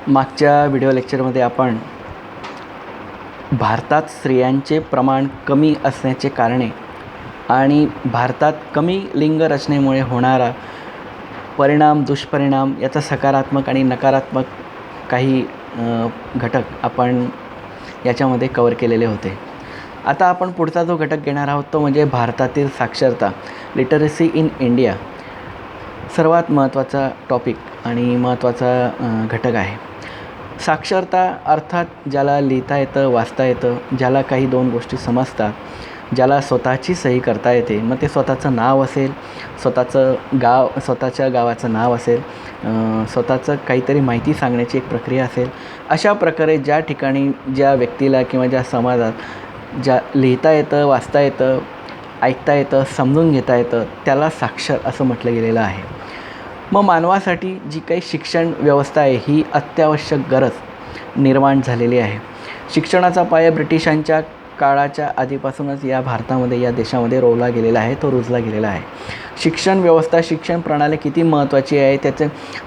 मागच्या व्हिडिओ लेक्चरमध्ये आपण भारतात स्त्रियांचे प्रमाण कमी असण्याचे कारणे आणि भारतात कमी लिंग रचनेमुळे होणारा परिणाम, दुष्परिणाम याचा सकारात्मक आणि नकारात्मक काही घटक आपण याच्यामध्ये कवर केलेले होते. आता आपण पुढचा जो घटक घेणार आहोत तो म्हणजे भारतातील साक्षरता, लिटरसी इन इंडिया. सर्वात महत्त्वाचा टॉपिक आणि महत्त्वाचा घटक आहे. साक्षरता अर्थात ज्याला लिहिता येतं, वाचता येतं, ज्याला काही दोन गोष्टी समजतात, ज्याला स्वतःची सही करता येते, मग ते स्वतःचं नाव असेल, स्वतःच्या गावाचं नाव असेल, स्वतःचं काहीतरी माहिती सांगण्याची एक प्रक्रिया असेल, अशा प्रकारे ज्या ठिकाणी ज्या व्यक्तीला किंवा ज्या समाजात ज्या लिहिता येतं, वाचता येतं, ऐकता येतं, समजून घेता येतं त्याला साक्षर असं म्हटलं गेलेलं आहे. मग मानवासाठी जी काही शिक्षण व्यवस्था आहे ही अत्यावश्यक गरज निर्माण झालेली आहे. शिक्षणाचा पाया ब्रिटिशांच्या काळाच्या आधीपासूनच या भारतामध्ये, या देशामध्ये रोवला गेलेला आहे, तो रुजला गेलेला आहे. शिक्षण व्यवस्था, शिक्षण प्रणाली किती महत्त्वाची आहे,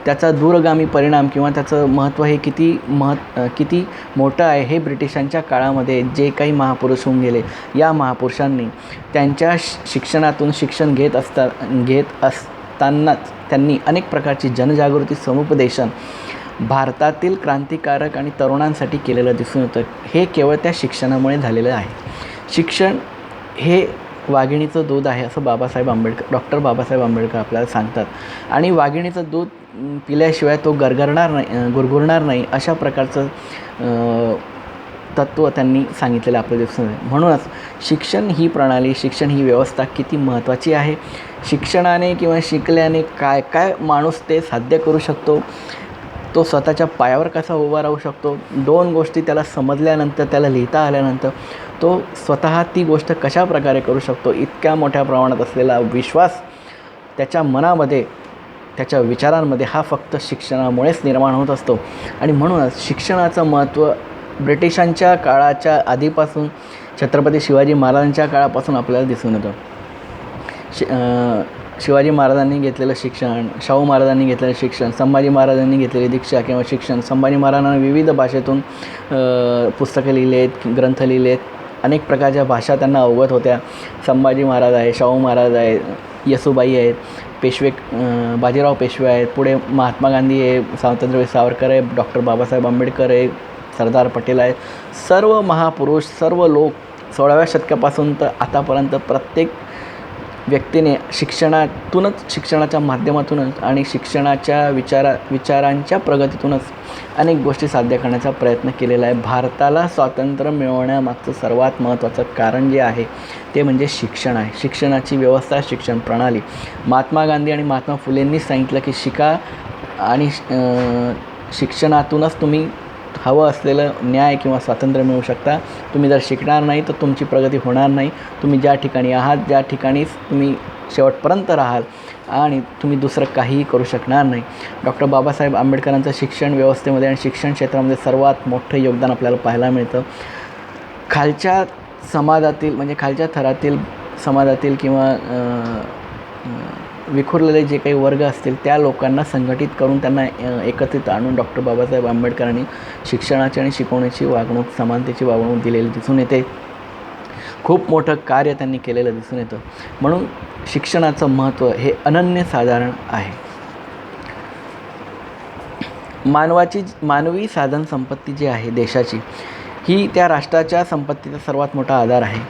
त्याचा दूरगामी परिणाम किंवा त्याचं महत्त्व हे किती मोठं आहे हे ब्रिटिशांच्या काळामध्ये जे काही महापुरुष होऊन गेले, या महापुरुषांनी त्यांच्या शिक्षणातून शिक्षण घेत असतानाच त्यांनी अनेक प्रकारची जनजागृती, समुपदेशन भारतातील क्रांतिकारक आणि तरुणांसाठी केलेलं दिसून येतं. हे केवळ त्या शिक्षणामुळे झालेलं आहे. शिक्षण हे वाघिणीचं दूध आहे असं डॉक्टर बाबासाहेब आंबेडकर आपल्याला सांगतात. आणि वाघिणीचं दूध पिल्याशिवाय तो गुरगुरणार नाही अशा प्रकारचं तत्त्व त्यांनी सांगितलेलं आपल्याला दिसून येतं. म्हणूनच शिक्षण ही प्रणाली, शिक्षण ही व्यवस्था किती महत्त्वाची आहे. शिक्षणाने किंवा शिकल्याने काय काय माणूस ते साध्य करू शकतो, तो स्वतःच्या पायावर कसा उभा राहू शकतो, दोन गोष्टी त्याला समजल्यानंतर, त्याला लिहिता आल्यानंतर तो स्वतः ती गोष्ट कशा प्रकारे करू शकतो, इतक्या मोठ्या प्रमाणात असलेला विश्वास त्याच्या मनामध्ये, त्याच्या विचारांमध्ये हा फक्त शिक्षणामुळेच निर्माण होत असतो. आणि म्हणूनच शिक्षणाचं महत्त्व ब्रिटिशांच्या काळाच्या आधीपासून, छत्रपती शिवाजी महाराजांच्या काळापासून आपल्याला दिसून येतं. शिवाजी महाराजांनी घेतलेलं शिक्षण, शाहू महाराजांनी घेतलेलं शिक्षण, संभाजी महाराजांनी घेतलेली दीक्षा किंवा शिक्षण, संभाजी महाराजांनी विविध भाषेतून पुस्तकं लिहिली आहेत, ग्रंथ लिहिले आहेत, अनेक प्रकारच्या भाषा त्यांना अवगत होत्या. संभाजी महाराज आहे, शाहू महाराज आहे, येसूबाई आहेत, पेशवे बाजीराव पेशवे आहेत, पुढे महात्मा गांधी आहे, स्वातंत्र्यवीर सावरकर आहे, डॉक्टर बाबासाहेब आंबेडकर आहे, सरदार पटेल आहेत. सर्व महापुरुष, सर्व लोक 16व्या शतकापासून तर आतापर्यंत प्रत्येक व्यक्तीने शिक्षणाच्या माध्यमातूनच आणि शिक्षणाच्या विचारांच्या प्रगतीतूनच अनेक गोष्टी साध्य करण्याचा प्रयत्न केलेला आहे. भारताला स्वातंत्र्य मिळवण्यामागचं सर्वात महत्त्वाचं कारण जे आहे ते म्हणजे शिक्षण आहे. शिक्षणाची व्यवस्था, शिक्षण प्रणाली. महात्मा गांधी आणि महात्मा फुलेंनी सांगितलं की शिका आणि शिक्षणातूनच तुम्ही हवं असलेलं न्याय किंवा स्वातंत्र्य मिळवू शकता. तुम्ही जर शिकणार नाही तर तुमची प्रगती होणार नाही. तुम्ही ज्या ठिकाणी आहात, ज्या ठिकाणीच तुम्ही शेवटपर्यंत राहाल आणि तुम्ही दुसरं काहीही करू शकणार नाही. डॉक्टर बाबासाहेब आंबेडकरांचं शिक्षण व्यवस्थेमध्ये आणि शिक्षण क्षेत्रामध्ये सर्वात मोठं योगदान आपल्याला पाहायला मिळतं. खालच्या समाजातील, म्हणजे खालच्या थरातील समाजातील किंवा विखुरलेले जे काही वर्ग असतील त्या लोकांना संघटित करून त्यांना एकत्रित आणून डॉक्टर बाबासाहेब आंबेडकरांनी शिक्षणाची आणि शिकवण्याची वागणूक, समानतेची वागणूक दिलेली दिसून येते. खूप मोठं कार्य त्यांनी केलेलं दिसून येतं. म्हणून शिक्षणाचं महत्त्व हे अनन्यसाधारण आहे. मानवी साधन संपत्ती जी आहे देशाची, ही त्या राष्ट्राच्या संपत्तीचा सर्वात मोठा आधार आहे.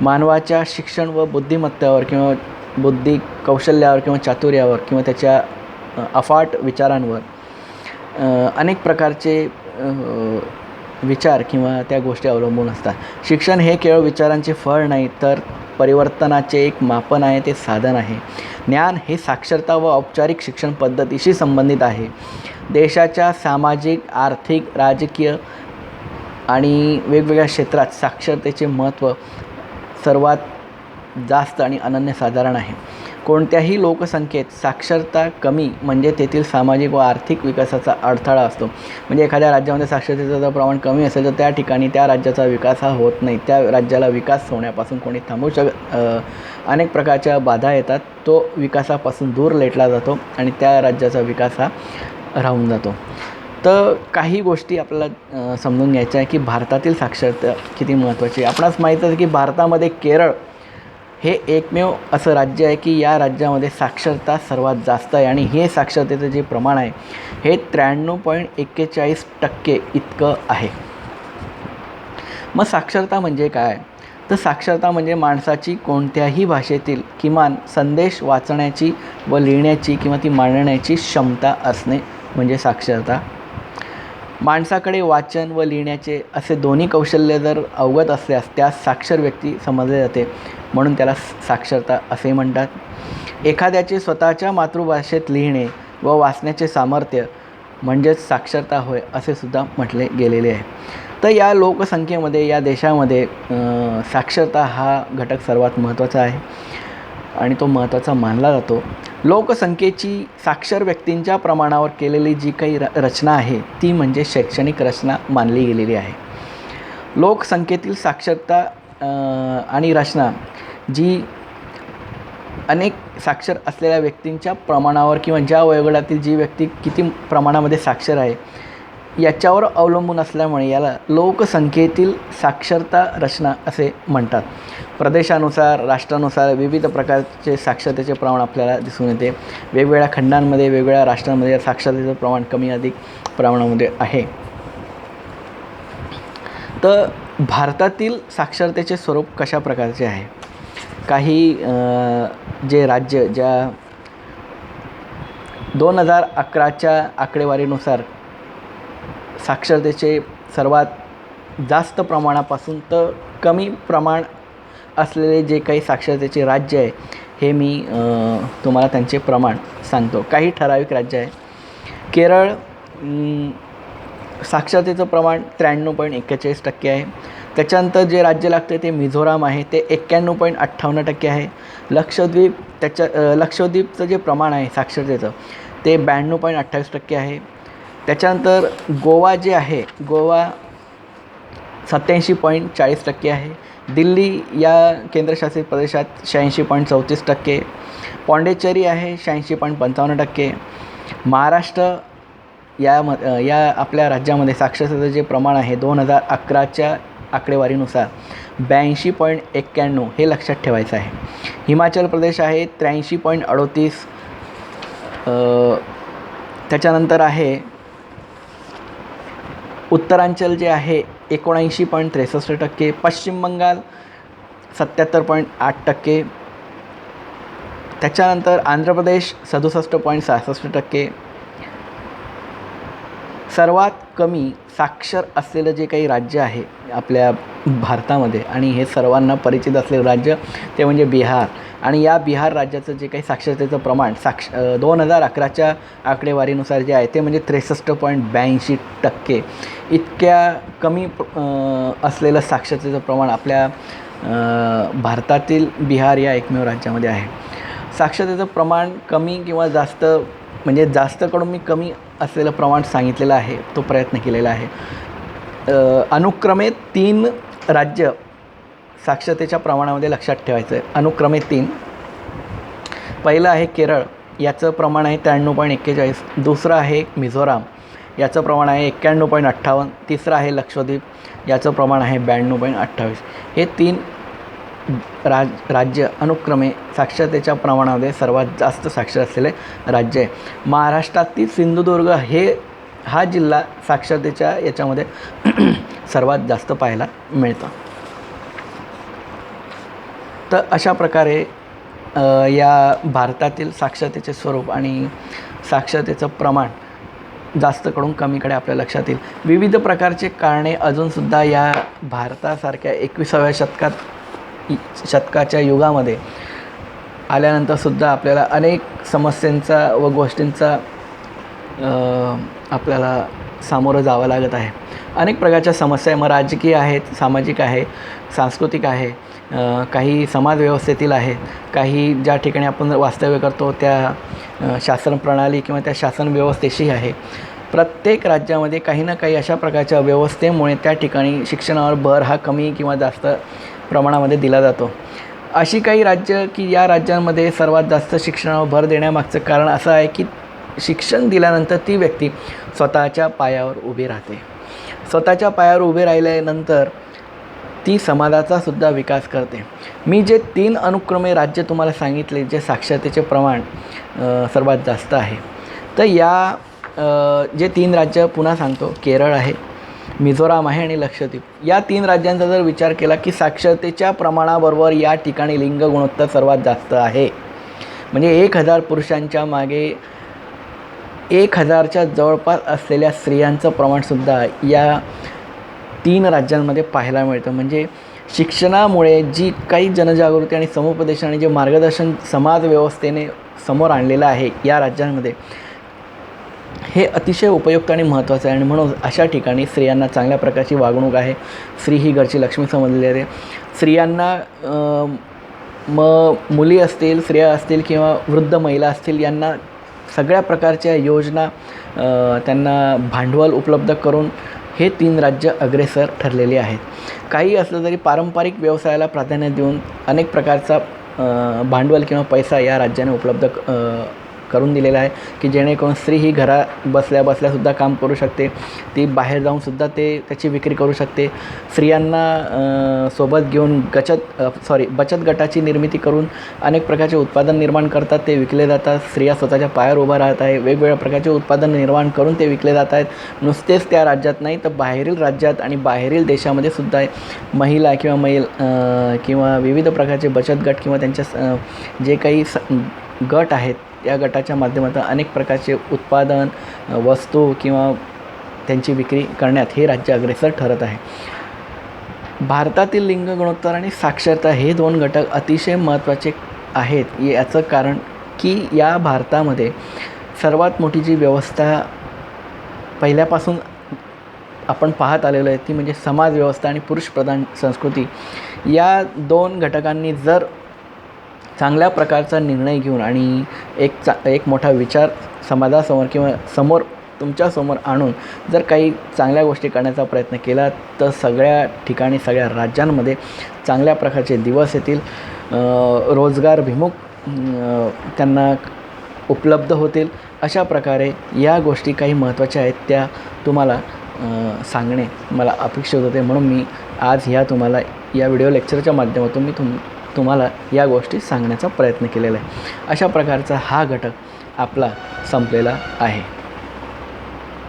मानवाच्या शिक्षण व बुद्धिमत्तेवर किंवा बुद्धी कौशल्यावर किंवा चातुर्यावर किंवा त्याच्या अफाट विचारांवर अनेक प्रकारचे विचार किंवा त्या गोष्टी अवलंबून असतात. शिक्षण हे केवळ विचारांचे फळ नाही तर परिवर्तनाचे एक मापन आहे, ते साधन आहे. ज्ञान हे साक्षरता व औपचारिक शिक्षण पद्धतीशी संबंधित आहे. देशाच्या सामाजिक, आर्थिक, राजकीय आणि वेगवेगळ्या क्षेत्रात साक्षरतेचे महत्त्व सर्वात जास्त आणि अनन्यसाधारण आहे. कोणत्याही लोकसंख्येत साक्षरता कमी म्हणजे तेथील सामाजिक व आर्थिक विकासाचा अडथळा असतो. म्हणजे एखाद्या राज्यामध्ये साक्षरतेचं जर प्रमाण कमी असेल तर त्या ठिकाणी त्या राज्याचा विकास हा होत नाही. त्या राज्याला विकास होण्यापासून कोणी थांबवू अनेक प्रकारच्या बाधा येतात. तो विकासापासून दूर लेटला जातो आणि त्या राज्याचा विकास हा राहून जातो. तर काही गोष्टी आपल्याला समजून घ्यायच्या आहे की भारतातील साक्षरता किती महत्त्वाची आहे. आपणास माहीत आहे की भारतामध्ये केरळ हे एकमेव असं राज्य आहे की या राज्यामध्ये साक्षरता सर्वात जास्त आहे आणि हे साक्षरतेचं जे प्रमाण आहे हे 93.41% इतकं आहे. मग साक्षरता म्हणजे काय? तर साक्षरता म्हणजे माणसाची कोणत्याही भाषेतील किमान संदेश वाचण्याची व लिहिण्याची किंवा ती मांडण्याची क्षमता असणे म्हणजे साक्षरता. माणसाकडे वाचन व लिहिण्याचे असे दोन्ही कौशल्य जर अवगत असल्यास त्यास साक्षर व्यक्ती समजले जाते, म्हणून त्याला साक्षरता असे म्हणतात. एखाद्याचे स्वतःच्या मातृभाषेत लिहिणे व वाचण्याचे सामर्थ्य म्हणजेच साक्षरता होय असे सुद्धा म्हटले गेलेले आहे. तर या लोकसंख्येमध्ये या देशामध्ये साक्षरता हा घटक सर्वात महत्त्वाचा आहे आणि तो महत्त्वाचा मानला जातो. लोकसंख्येची साक्षर व्यक्तींच्या प्रमाणावर केलेली जी काही रचना आहे ती म्हणजे शैक्षणिक रचना मानली गेलेली आहे. लोकसंख्येतील साक्षरता आणि रचना जी अनेक साक्षर असलेल्या व्यक्तींच्या प्रमाणावर किंवा ज्या वयोगटातील जी व्यक्ती किती प्रमाणामध्ये साक्षर आहे याच्यावर अवलंबून असल्यामुळे याला लोकसंख्येतील साक्षरता रचना असे म्हणतात. प्रदेशानुसार राष्ट्रानुसार विविध प्रकारचे साक्षरतेचे प्रमाण आपल्याला दिसून येते. वेगवेगळ्या खंडांमध्ये वेगवेगळ्या राष्ट्रांमध्ये साक्षरतेचं प्रमाण कमी अधिक प्रमाणामध्ये आहे. तर भारतातील साक्षरतेचे स्वरूप कशा प्रकारचे आहे? काही जे राज्य ज्या 2011च्या आकडेवारीनुसार साक्षरतेचे सर्वात जास्त प्रमाणापासून तर कमी प्रमाण असलेले जे काही साक्षरतेचे राज्य आहे हे मी तुम्हाला त्यांचे प्रमाण सांगतो. काही ठराविक राज्य आहे. केरळ साक्षरतेचं प्रमाण 93.41% आहे. त्याच्यानंतर जे राज्य लागते ते मिझोराम आहे, ते 91.58% आहे. लक्षद्वीपचं जे प्रमाण आहे साक्षरतेचं ते 92.28% आहे. त्याच्यानंतर गोवा जे आहे, गोवा 87.40% आहे. दिल्ली या केंद्रशासित प्रदेशात 86.34%. पॉंडिचेरी आहे 86.55%. महाराष्ट्र या आपल्या राज्यामध्ये साक्षरतेचं जे प्रमाण आहे 2011च्या आकडेवारीनुसार 82.91 हे लक्षात ठेवायचं आहे. हिमाचल प्रदेश आहे 83.38. त्याच्यानंतर आहे उत्तरांचल जे आहे 79.63%. पश्चिम बंगाल 77.8%. त्याच्यानंतर आंध्र प्रदेश 67.66%. सर्वात कमी साक्षर असलेलं जे काही राज्य आहे आपल्या भारतामध्ये आणि हे सर्वांना परिचित असलेलं राज्य ते म्हणजे बिहार. आणि या बिहार राज्याचं जे काही साक्षरतेचं प्रमाण 2011च्या आकडेवारीनुसार जे आहे ते म्हणजे 63.82%. इतक्या कमी असलेलं साक्षरतेचं प्रमाण आपल्या भारतातील बिहार या एकमेव राज्यामध्ये आहे. साक्षरतेचं प्रमाण कमी किंवा जास्त म्हणजे जास्तकडून मी कमी असलेलं प्रमाण सांगितलेलं आहे, तो प्रयत्न केलेला आहे. अनुक्रमे 3 राज्य साक्षरतेच्या प्रमाणामध्ये लक्षात ठेवायचं आहे. अनुक्रमे 3. पहिलं आहे केरळ, याचं प्रमाण आहे 93.41. दुसरं आहे मिझोराम, याचं प्रमाण आहे 91.58. तिसरं आहे लक्षद्वीप, याचं प्रमाण आहे 92.28. हे 3 राज्य अनुक्रमे साक्षरतेच्या प्रमाणामध्ये सर्वात जास्त साक्षर असलेले राज्य आहे. महाराष्ट्रातील सिंधुदुर्ग हा जिल्हा साक्षरतेच्या याच्यामध्ये सर्वात जास्त पाहायला मिळतं. तर अशा प्रकारे या भारतातील साक्षरतेचे स्वरूप आणि साक्षरतेचं प्रमाण जास्तकडून कमीकडे आपल्या लक्षात येईल. विविध प्रकारचे कारणे अजूनसुद्धा या भारतासारख्या 21व्या शतकाच्या युगामध्ये आल्यानंतरसुद्धा आपल्याला अनेक समस्यांचा व गोष्टींचा आपल्याला सामोरं जावं लागत आहे. अनेक प्रकारच्या समस्या आहे, मग राजकीय आहेत, सामाजिक आहे, सांस्कृतिक आहे, काही समाजव्यवस्थेतील आहेत, काही ज्या ठिकाणी आपण वास्तव्य करतो त्या शासन प्रणाली किंवा त्या शासन व्यवस्थेशी आहे. प्रत्येक राज्यामध्ये काही ना काही अशा प्रकारच्या व्यवस्थेमुळे त्या ठिकाणी शिक्षणावर भर हा कमी किंवा जास्त प्रमाणामध्ये दिला जातो. अशी काही राज्य की या राज्यांमध्ये सर्वात जास्त शिक्षणावर भर देण्यामागचं कारण असं आहे की शिक्षण दिल्यानंतर ती व्यक्ती स्वतःच्या पायावर उभी राहते. स्वतःच्या पायावर उभी राहिल्यानंतर ती समाजाचासुद्धा विकास करते. मी जे 3 अनुक्रमे राज्य तुम्हाला सांगितले जे साक्षरतेचे प्रमाण सर्वात जास्त आहे, तर जे 3 राज्य पुन्हा सांगतो, केरळ आहे, मिझोराम आहे आणि लक्षद्वीप. या 3 राज्यांचा जर विचार केला की साक्षरतेच्या प्रमाणाबरोबर या ठिकाणी लिंग गुणोत्तर सर्वात जास्त आहे. म्हणजे 1000 पुरुषांच्या मागे 1000च्या जवळपास असलेल्या स्त्रियांचं प्रमाणसुद्धा या 3 राज्यांमध्ये पाहायला मिळतं. म्हणजे शिक्षणामुळे जी काही जनजागृती आणि समुपदेशन आणि जे मार्गदर्शन समाज व्यवस्थेने समोर आणलेलं आहे या राज्यांमध्ये, हे अतिशय उपयुक्त आणि महत्त्वाचं आहे. आणि म्हणून अशा ठिकाणी स्त्रियांना चांगल्या प्रकारची वागणूक आहे. स्त्री ही घरची लक्ष्मी समजली जाते. स्त्रियांना मुली असतील, स्त्रिया असतील किंवा वृद्ध महिला असतील, यांना सगळ्या प्रकारच्या योजना, त्यांना भांडवल उपलब्ध करून हे 3 राज्य अग्रेसर ठरलेली आहेत. काही असलं तरी पारंपरिक व्यवसायाला प्राधान्य देऊन अनेक प्रकारचा भांडवल किंवा पैसा या राज्याने उपलब्ध करून दिलेला आहे की जेणेकरून स्त्री ही घरात बसल्या बसल्यासुद्धा काम करू शकते. ती बाहेर जाऊनसुद्धा त्याची विक्री करू शकते. स्त्रियांना सोबत घेऊन बचत गटाची निर्मिती करून अनेक प्रकारचे उत्पादन निर्माण करतात, ते विकले जातात. स्त्रिया स्वतःच्या पायावर उभा राहत आहे. वेगवेगळ्या प्रकारचे उत्पादन निर्माण करून ते विकले जात आहेत. नुसतेच त्या राज्यात नाही तर बाहेरील राज्यात आणि बाहेरील देशामध्ये सुद्धा महिला किंवा विविध प्रकारचे बचत गट किंवा त्यांच्या जे काही गट आहेत, या गटाच्या माध्यमातून अनेक प्रकारचे उत्पादन, वस्तू किंवा त्यांची विक्री करण्यात हे राज्य अग्रेसर ठरत आहे. भारतातील लिंग गुणोत्तर आणि साक्षरता हे 2 घटक अतिशय महत्त्वाचे आहेत. याचं कारण की या भारतामध्ये सर्वात मोठी जी व्यवस्था पहिल्यापासून आपण पाहत आलेलो आहे ती म्हणजे समाज व्यवस्था आणि पुरुषप्रधान संस्कृती. या 2 घटकांनी जर चांगल्या प्रकारचा निर्णय घेऊन आणि एक मोठा विचार समाजासमोर किंवा तुमच्यासमोर आणून जर काही चांगल्या गोष्टी करण्याचा प्रयत्न केला तर सगळ्या ठिकाणी, सगळ्या राज्यांमध्ये चांगल्या प्रकारचे दिवस येतील. रोजगारभिमुख त्यांना उपलब्ध होतील. अशा प्रकारे या गोष्टी काही महत्त्वाच्या आहेत त्या तुम्हाला सांगणे मला अपेक्षित होते. म्हणून मी आज तुम्हाला या व्हिडिओ लेक्चरच्या माध्यमातून मी तुम्हाला या गोष्टी सांगण्याचा प्रयत्न केलेला आहे. अशा प्रकारचा हा घटक आपला संपलेला आहे.